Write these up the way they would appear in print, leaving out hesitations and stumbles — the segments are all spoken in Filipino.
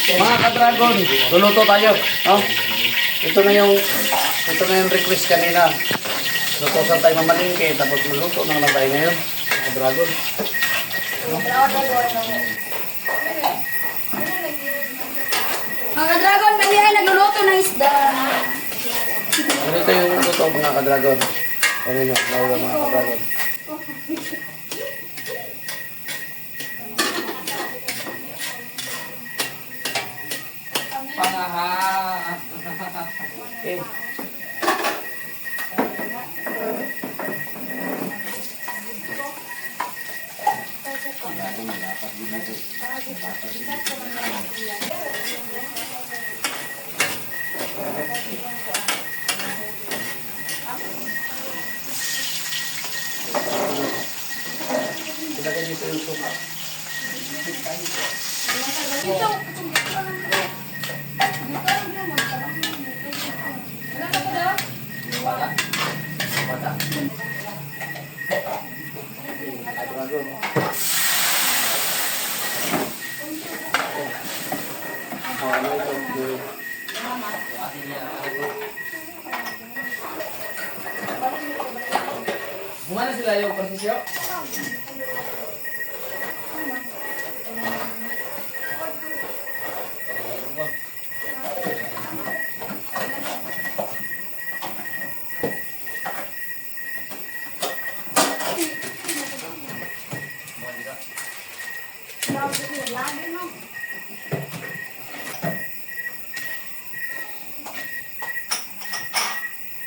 Mga ka-dragon, luluto tayo. No? Ito na yung request kanina. Lutusan tayo mamalingke, tapos luluto na naman tayo ngayon. Mga dragon. Mga ka-dragon, kami ay nagluluto ng isda. Ganito yung luto mga ka-dragon. Ano nyo, mga ka-dragon. Pangaha. Okay. Ilagay dito yung suka. Bata. Dragon. Gumana sila yung prosesyo?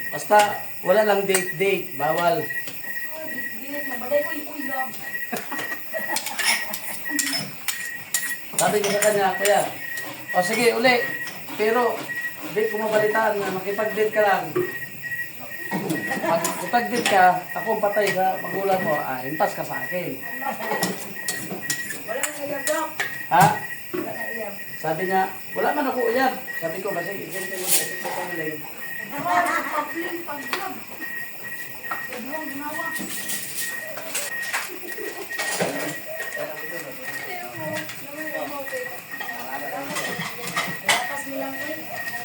Basta wala lang date, bawal. Sabi ko sa kanya, kuya, o sige, uli. Pero, date ko mabalitaan na makipag-date ka lang. Makipag-date ka, ako ang patay sa magulang mo, impas ka sa akin. Ha? Sabi niya, wala man ako uyab. Sabi ko, kasi ganito yung kasi ko pangling.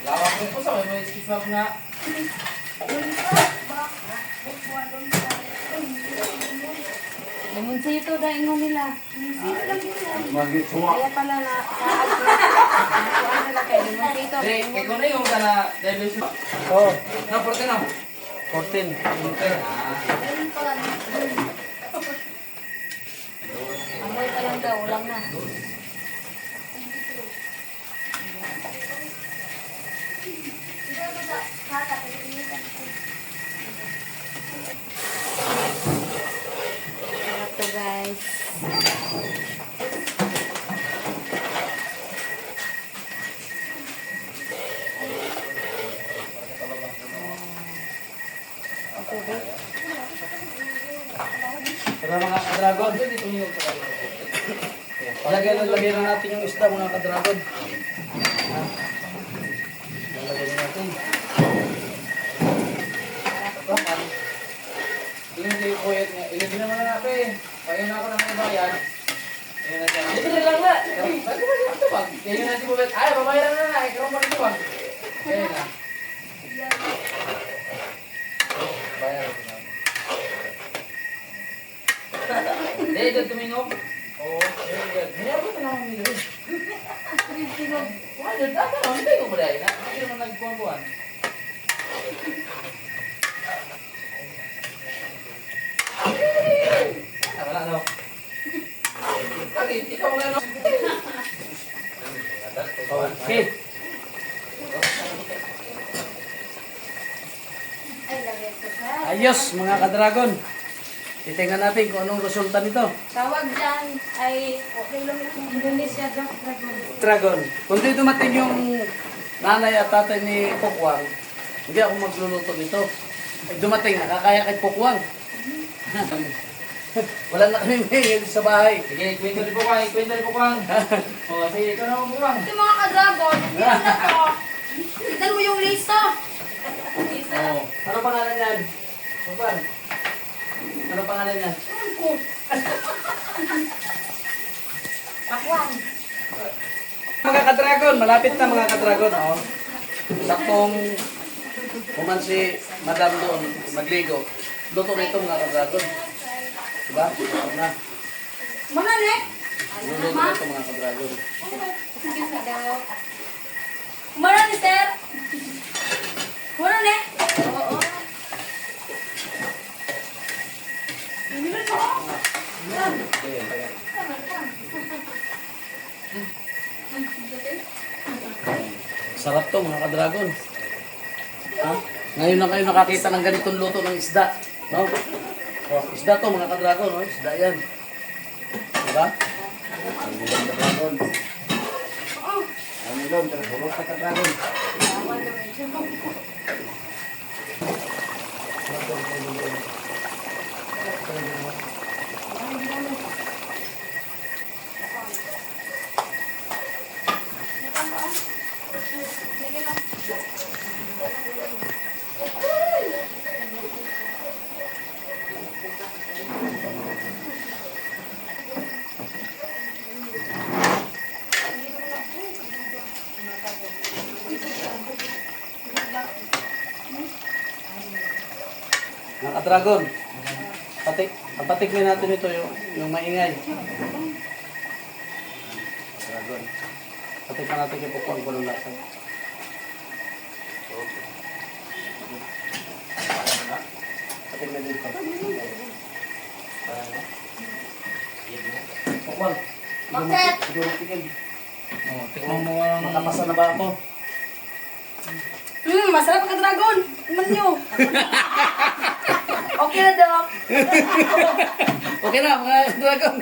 Lawak mo po sa may skismap nga. Limunsito na ingon nila. Mag-suwa. Kaya pala na kuhaan nila kay limunsito. Kaya kung na yung ka na division. Oo, No, 14 na. 14. Amoy pa lang daw, ulang na. Ito guys. Tara mga ka-dragon. Lagyan na natin yung isda mga ka-dragon. Ha? Lagyan na natin. Tingin kayo ko yun. Ilagin naman na natin. Pagyan na ako ng mga bayan. Ayun na siya. Dito lang na. Ba't ko ba siya ito ba? Kaya na si Bubet. Ay, babayaran na na. Ikaw mo rin ito ba? Kaya na. Bayaran ko na. Hindi, dyan tuminom. Oo. Hindi ako na naman nila. Wala, dyan. Hindi ko ba dahil na? Hindi naman nagkuhan-kuhan. Wala, no? Bakit? Ikaw nga, no? Okay. Ayos mga ka-dragon. Titingnan natin kung anong resulta nito. Tawag dyan ay Indonesia Dragon. Kung di dumating yung nanay at tatay ni Pokwang, hindi ako magluluto nito. Pag dumating, nakakaya kay Pokwang. Wala na kami ngayon sa bahay. Sige, kwento ni Bukang, kwento ni Bukang. O, sige, ikaw naman Bukang. Ito mga ka-dragon, yan na to. Tignan mo yung lista. Oo. Ano pangalan yan? Pokwang. Ano pangalan yan? Pakwan. Mga ka-dragon, malapit na mga ka-dragon. Oh. Saktong kuman si Madam doon magligo. Luto na ito mga ka-dragon. Diba? Luto na. Mana ne? Luluto na ito mga ka-dragon. Mana ni sir? Mana ne? Oo. Sarap to mga ka-dragon. Ha? Ngayon na kayo nakakita ng ganitong luto ng isda. No? Oh, isda to mga ka-dragon. Oh. Isda yan. Diba? Ka-dragon. Ano doon? Pero ka-dragon. Mga ka-dragon. Patikmin natin ito yung maingay. Dragon. Patikman natin kay Pupon kung anong lasa. Patikman dito. Pupon. Bakit? Siguro tigil. Oh, tikman mo nga. Makapasa na ba ako? Masarap ka dragon. Tingnan nyo. Okay na daw. Okay na mga dragon.